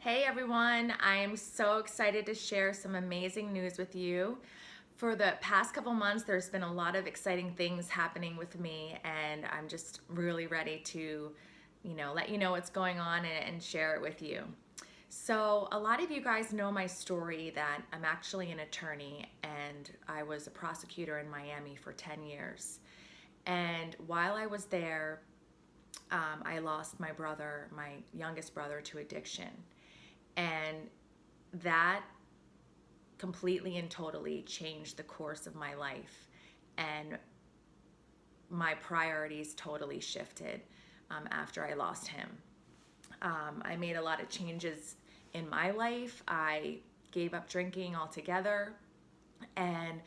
Hey everyone, I am so excited to share some amazing news with you. For the past couple months, there's been a lot of exciting things happening with me, and I'm just really ready to, let you know what's going on and share it with you. So, a lot of you guys know my story that I'm actually an attorney and I was a prosecutor in Miami for 10 years. And while I was there, I lost my brother, my youngest brother, to addiction. And that completely and totally changed the course of my life. And my priorities totally shifted after I lost him. I made a lot of changes in my life. I gave up drinking altogether. And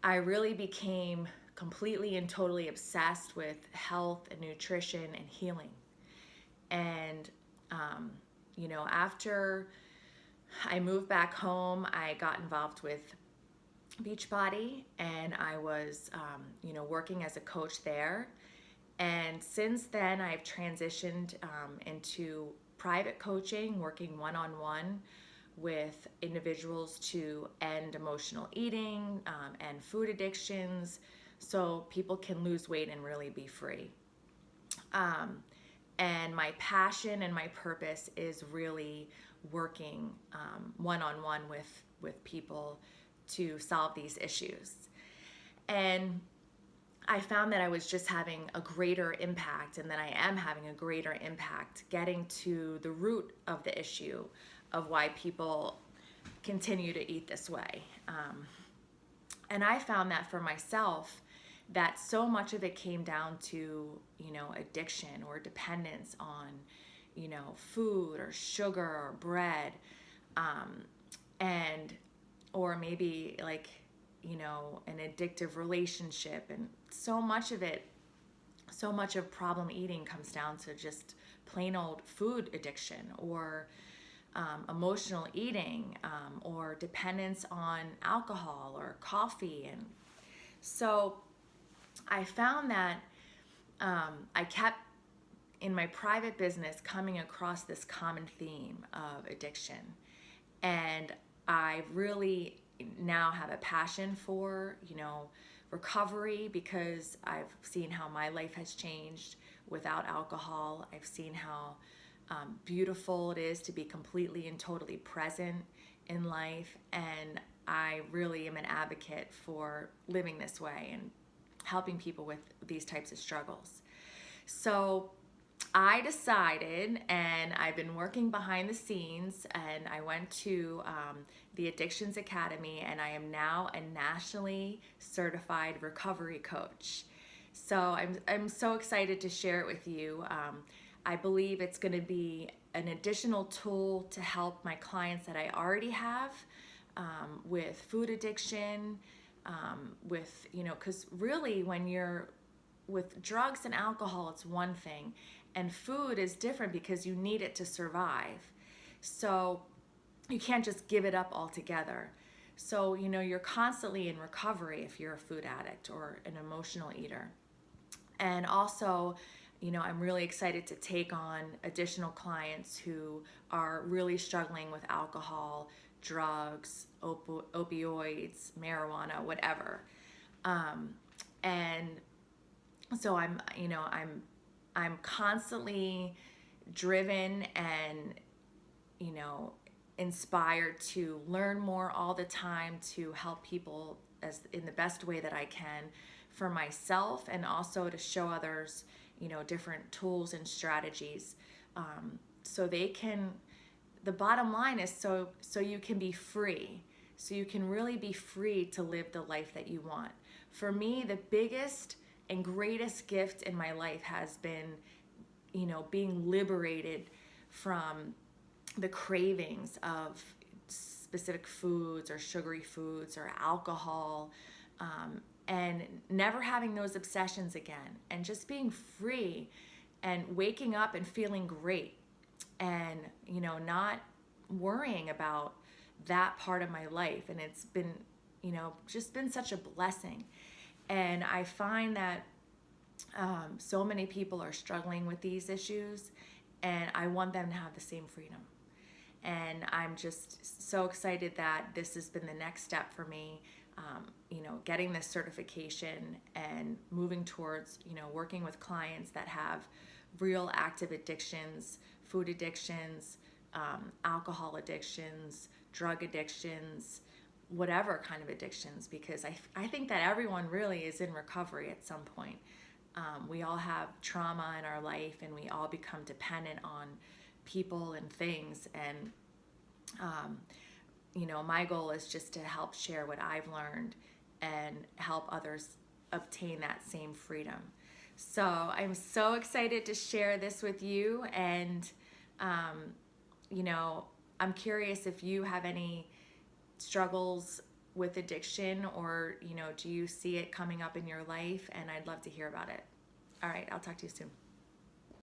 I really became completely and totally obsessed with health and nutrition and healing. And after I moved back home, I got involved with Beachbody, and I was, working as a coach there. And since then, I've transitioned into private coaching, working one-on-one with individuals to end emotional eating and food addictions, so people can lose weight and really be free. And my passion and my purpose is really working one-on-one with people to solve these issues. And I found that I was just having a greater impact, and that I am having a greater impact getting to the root of the issue of why people continue to eat this way. And I found that for myself, that so much of it came down to, addiction or dependence on, food or sugar or bread, or maybe like, an addictive relationship. And so much of problem eating comes down to just plain old food addiction, or emotional eating, or dependence on alcohol or coffee. And so I found that I kept in my private business coming across this common theme of addiction. And I really now have a passion for, recovery, because I've seen how my life has changed without alcohol. I've seen how beautiful it is to be completely and totally present in life. And I really am an advocate for living this way and helping people with these types of struggles. So I decided, and I've been working behind the scenes, and I went to the Addictions Academy, and I am now a nationally certified recovery coach. So I'm so excited to share it with you. I believe it's going to be an additional tool to help my clients that I already have with food addiction, because really when you're with drugs and alcohol, it's one thing, and food is different because you need it to survive. So you can't just give it up altogether. So, you're constantly in recovery if you're a food addict or an emotional eater. And also, I'm really excited to take on additional clients who are really struggling with alcohol, drugs, opioids, marijuana, whatever. And so I'm constantly driven and, inspired to learn more all the time to help people as in the best way that I can for myself, and also to show others, different tools and strategies, so they can. The bottom line is so you can be free, so you can really be free to live the life that you want. For me, the biggest and greatest gift in my life has been, being liberated from the cravings of specific foods or sugary foods or alcohol, and never having those obsessions again, and just being free and waking up and feeling great, and not worrying about that part of my life. And it's been just been such a blessing. And I find that so many people are struggling with these issues, and I want them to have the same freedom. And I'm just so excited that this has been the next step for me, getting this certification and moving towards, working with clients that have real active addictions, food addictions, alcohol addictions, drug addictions, whatever kind of addictions, because I think that everyone really is in recovery at some point. We all have trauma in our life, and we all become dependent on people and things. And, my goal is just to help share what I've learned and help others obtain that same freedom. So I'm so excited to share this with you. And, I'm curious if you have any struggles with addiction, or, do you see it coming up in your life? And I'd love to hear about it. All right, I'll talk to you soon.